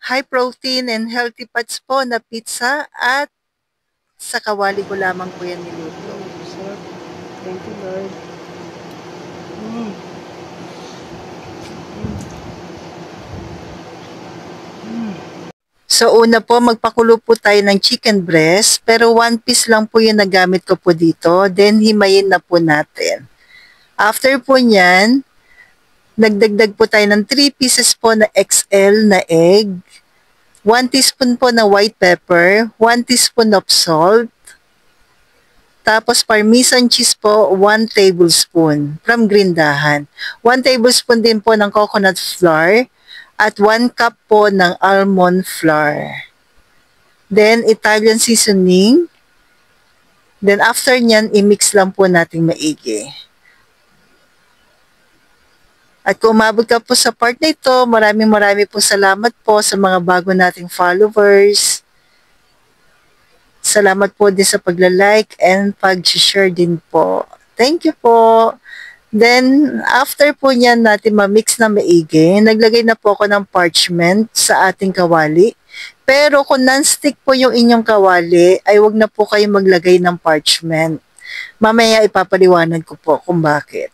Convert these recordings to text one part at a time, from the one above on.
high protein and healthy fats po na pizza at sa kawali ko lamang po yan niluto. Sarap. Thank you, Lord. So una po, magpakulo po tayo ng chicken breast, pero 1 piece lang po yung nagamit ko po dito. Then himayin na po natin. After po nyan, nagdagdag po tayo ng 3 pieces po na XL na egg, 1 teaspoon po na white pepper, 1 teaspoon of salt, tapos parmesan cheese po, 1 tablespoon from Grindahan. 1 tablespoon din po ng coconut flour at 1 cup po ng almond flour. Then Italian seasoning. Then after nyan, i-mix lang po natin maigi. At kung umabot ka po sa part na ito, maraming po salamat po sa mga bago nating followers. Salamat po din sa pagla-like and pag-share din po. Thank you po. Then, after po niyan natin ma-mix na maigi, naglagay na po ako ng parchment sa ating kawali. Pero kung non-stick po yung inyong kawali, ay wag na po kayo maglagay ng parchment. Mamaya ipapaliwanag ko po kung bakit.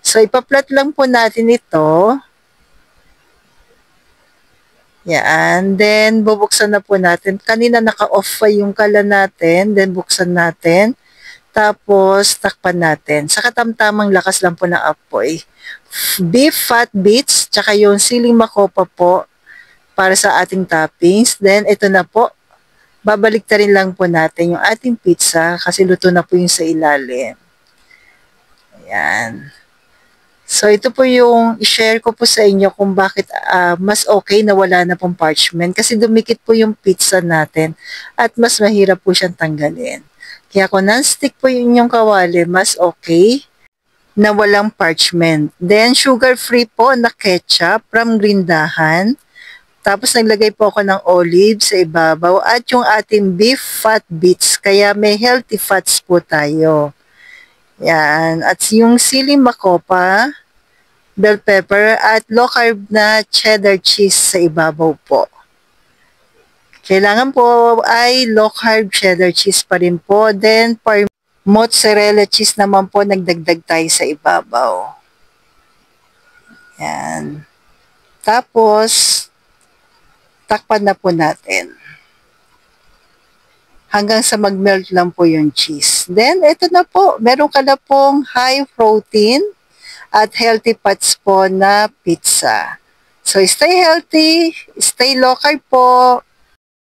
So, ipaplat lang po natin ito. Yan. Then, bubuksan na po natin. Kanina naka-off pa yung kala natin. Then, buksan natin. Tapos, takpan natin. Sa katamtamang lakas lang po ng apoy. Beef fat bits, tsaka yung siling makopa po para sa ating toppings. Then, ito na po. Babalik ta rin lang po natin yung ating pizza kasi luto na po yung sa ilalim. Ayan. So, ito po yung i-share ko po sa inyo kung bakit mas okay na wala na pong parchment kasi dumikit po yung pizza natin at mas mahirap po siyang tanggalin. Kaya kung non-stick po yung inyong kawali, mas okay na walang parchment. Then, sugar-free po na ketchup from Grindahan. Tapos, naglagay po ako ng olive sa ibabaw at yung ating beef fat bits. Kaya may healthy fats po tayo. Yan. At yung siling makopa, bell pepper, at low-carb na cheddar cheese sa ibabaw po. Kailangan po ay low-carb cheddar cheese pa rin po. Then, for mozzarella cheese naman po, nagdagdag tayo sa ibabaw. Yan. Tapos, takpan na po natin. Hanggang sa mag-melt lang po yung cheese. Then, ito na po. Meron ka na pong high protein at healthy fats po na pizza. So, stay healthy, stay low carb po.